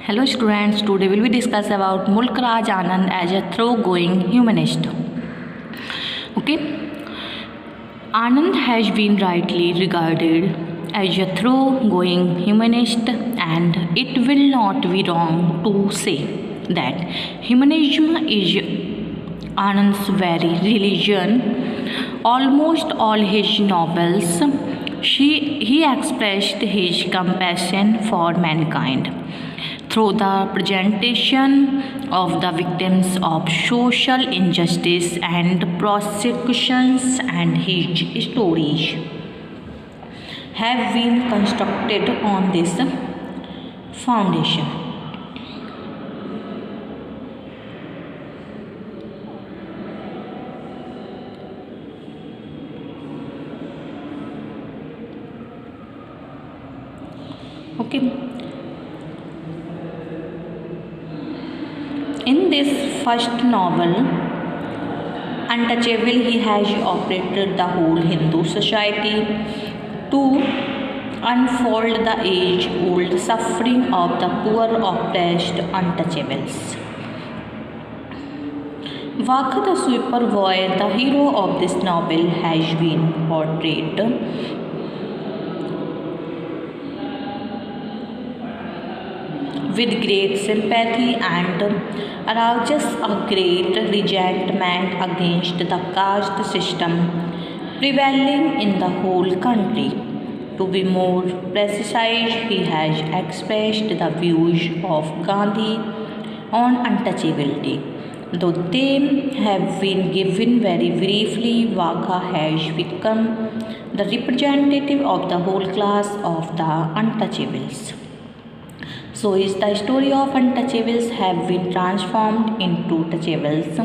Hello students, today we will discuss about Mulk Raj Anand as a thoroughgoing humanist. Okay, Anand has been rightly regarded as a thoroughgoing humanist, and it will not be wrong to say that humanism is Anand's very religion. Almost all his novels, he expressed his compassion for mankind through the presentation of the victims of social injustice and prosecutions, and his stories have been constructed on this foundation. Okay. In this first novel, Untouchable, he has operated the whole Hindu society to unfold the age-old suffering of the poor oppressed untouchables. Vakha the sweeper boy, the hero of this novel, has been portrayed with great sympathy and arouses a great resentment against the caste system prevailing in the whole country. To be more precise, he has expressed the views of Gandhi on untouchability. Though they have been given very briefly, Vakha has become the representative of the whole class of the untouchables. So is the story of untouchables have been transformed into touchables.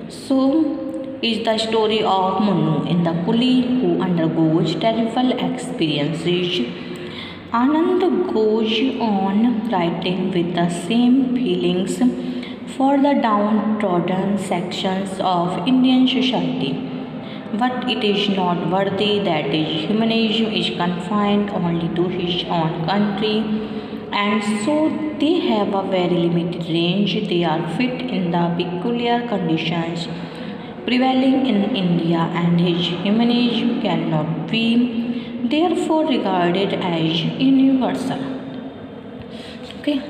So is the story of Munnu in the Coolie, who undergoes terrible experiences. Anand goes on writing with the same feelings for the downtrodden sections of Indian society. But it is not worthy that his humanism is confined only to his own country, and so they have a very limited range. They are fit in the peculiar conditions prevailing in India, and his humanism cannot be therefore regarded as universal. Okay.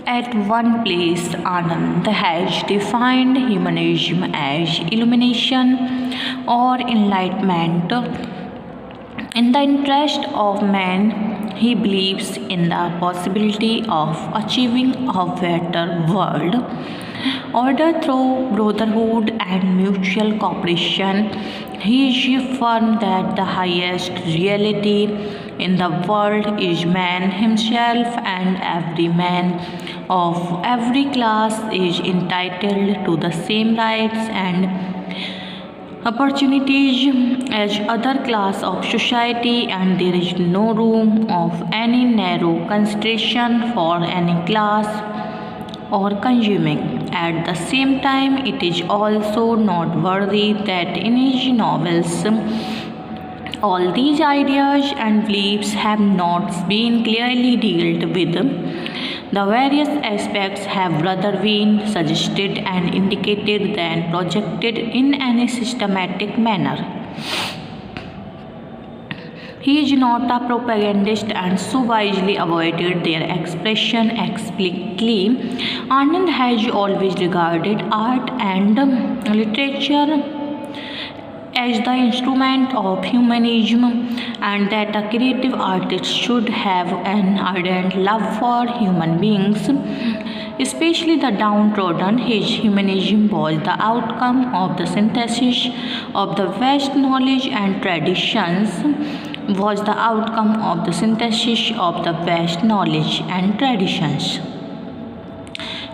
At one place, Anand has defined humanism as illumination or enlightenment. In the interest of man, he believes in the possibility of achieving a better world order through brotherhood and mutual cooperation. He is firm that the highest reality in the world is man himself, and every man of every class is entitled to the same rights and opportunities as other class of society, and there is no room of any narrow consideration for any class or consuming. At the same time, it is also noteworthy that in his novels all these ideas and beliefs have not been clearly dealt with. The various aspects have rather been suggested and indicated than projected in any systematic manner. He is not a propagandist, and so wisely avoided their expression explicitly. Anand has always regarded art and literature as the instrument of humanism, and that a creative artist should have an ardent love for human beings, especially the downtrodden. His humanism was the outcome of the synthesis of the West knowledge and traditions. Was the outcome of the synthesis of the West knowledge and traditions.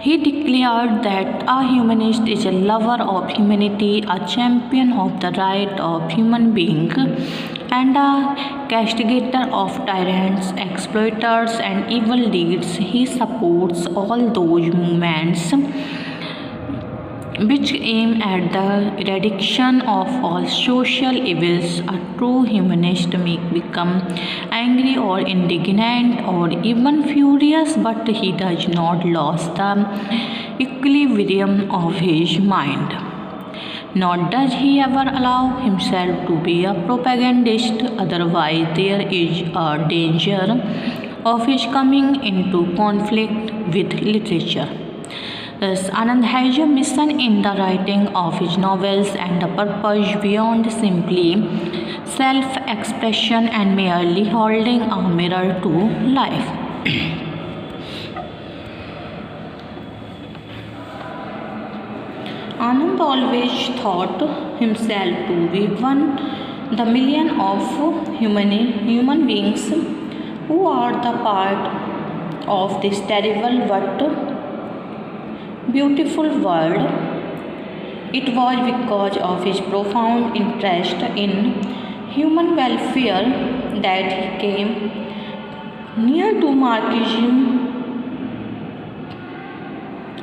He declared that a humanist is a lover of humanity, a champion of the right of human being, and a castigator of tyrants, exploiters, and evil deeds. He supports all those movements which aim at the eradication of all social evils. A true humanist may become angry or indignant or even furious, but he does not lose the equilibrium of his mind. Nor does he ever allow himself to be a propagandist, otherwise, there is a danger of his coming into conflict with literature. Thus, Anand has a mission in the writing of his novels and a purpose beyond simply self expression and merely holding a mirror to life. Anand always thought himself to be one the million of human beings who are the part of this terrible but beautiful world. It was because of his profound interest in human welfare that he came near to Marxism.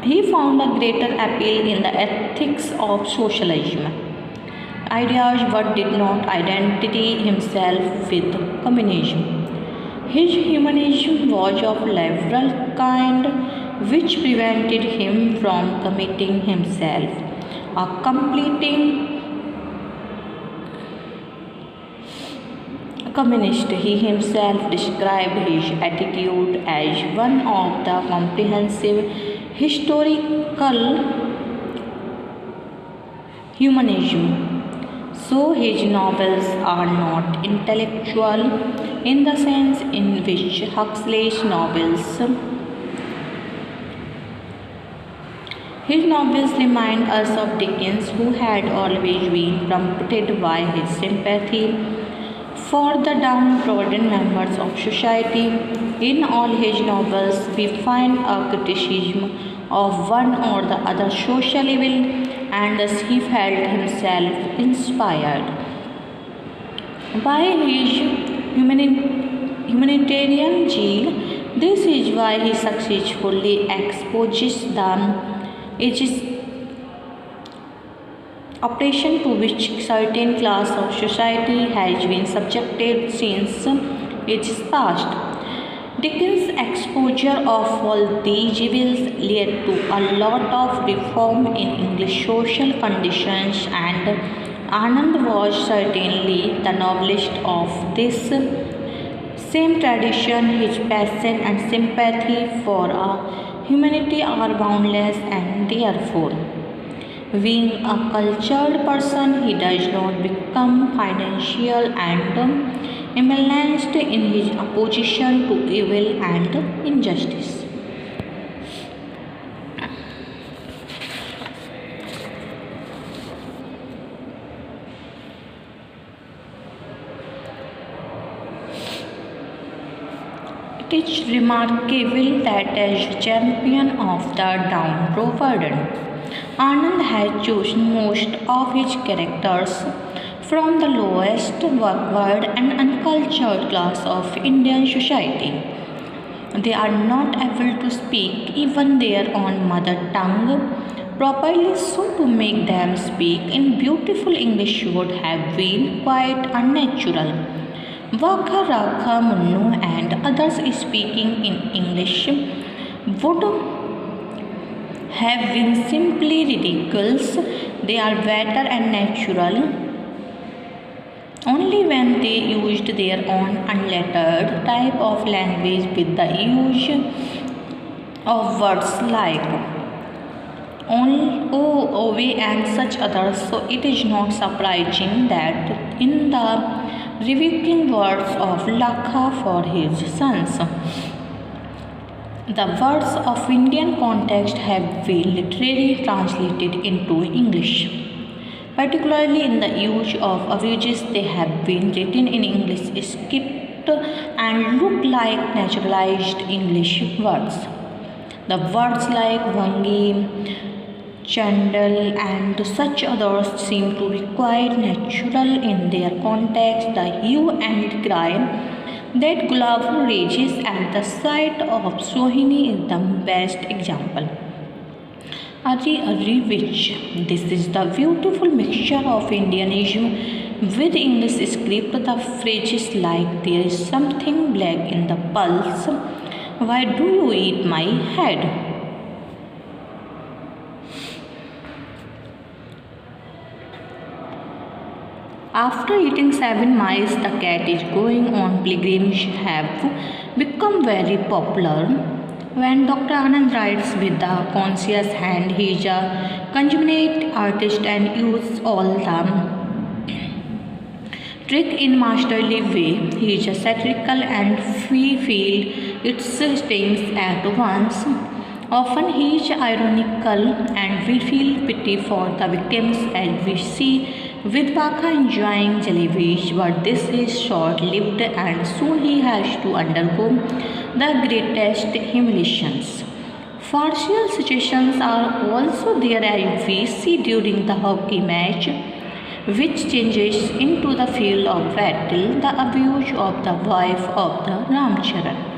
He found a greater appeal in the ethics of socialism, ideas but did not identify himself with communism. His humanism was of liberal kind, which prevented him from committing himself a completing communist. He himself described his attitude as one of the comprehensive historical humanism. So his novels are not intellectual in the sense in which Huxley's novels. His novels remind us of Dickens, who had always been prompted by his sympathy for the downtrodden members of society. In all his novels, we find a criticism of one or the other social evil, and thus he felt himself inspired by his humanitarian zeal. This is why he successfully exposes the oppression to which certain class of society has been subjected since its past. Dickens' exposure of all these evils led to a lot of reform in English social conditions, and Anand was certainly the novelist of this same tradition. His passion and sympathy for humanity are boundless, and therefore, being a cultured person, he does not become financial and imbalanced in his opposition to evil and injustice. It is remarkable that as champion of the downtrodden, Anand has chosen most of his characters from the lowest backward and uncultured class of Indian society. They are not able to speak even their own mother tongue properly, so to make them speak in beautiful English would have been quite unnatural. Vakha, Rakha, Munnu, and others speaking in English would have been simply ridiculous. They are better and natural only when they used their own unlettered type of language with the use of words like ove and such others. So it is not surprising that in the rebuking words of Lakha for his sons, the words of Indian context have been literally translated into English. Particularly in the use of abuses, they have been written in English script and look like naturalized English words. The words like Vangi, Chandal, and such others seem to be quite natural in their context. The hue and cry that Gulab raises at the sight of Sohini is the best example. Arri which this is the beautiful mixture of Indianism with English script. The phrases like there is something black in the pulse. Why do you eat my head? After eating 7 mice, the cat is going on pilgrimage have become very popular. When Dr. Anand writes with the conscious hand, he is a consummate artist and uses all the trick in masterly way. He is a satirical and we feel its stings at once. Often he is ironical and we feel pity for the victims as we see Vidvaka enjoying jellyfish, but this is short-lived and soon he has to undergo the greatest humiliations. Farcical situations are also there as we see during the hockey match, which changes into the field of battle, the abuse of the wife of the Ramcharan.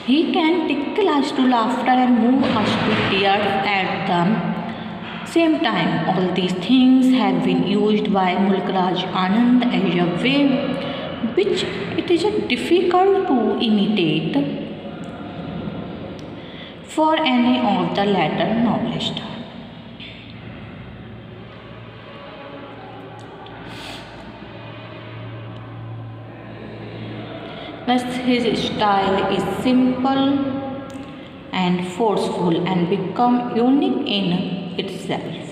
He can tickle us to laughter and move us to tears at the same time. All these things have been used by Mulkraj Anand as a way which it is difficult to imitate for any of the latter novelists. Thus his style is simple and forceful and become unique in itself.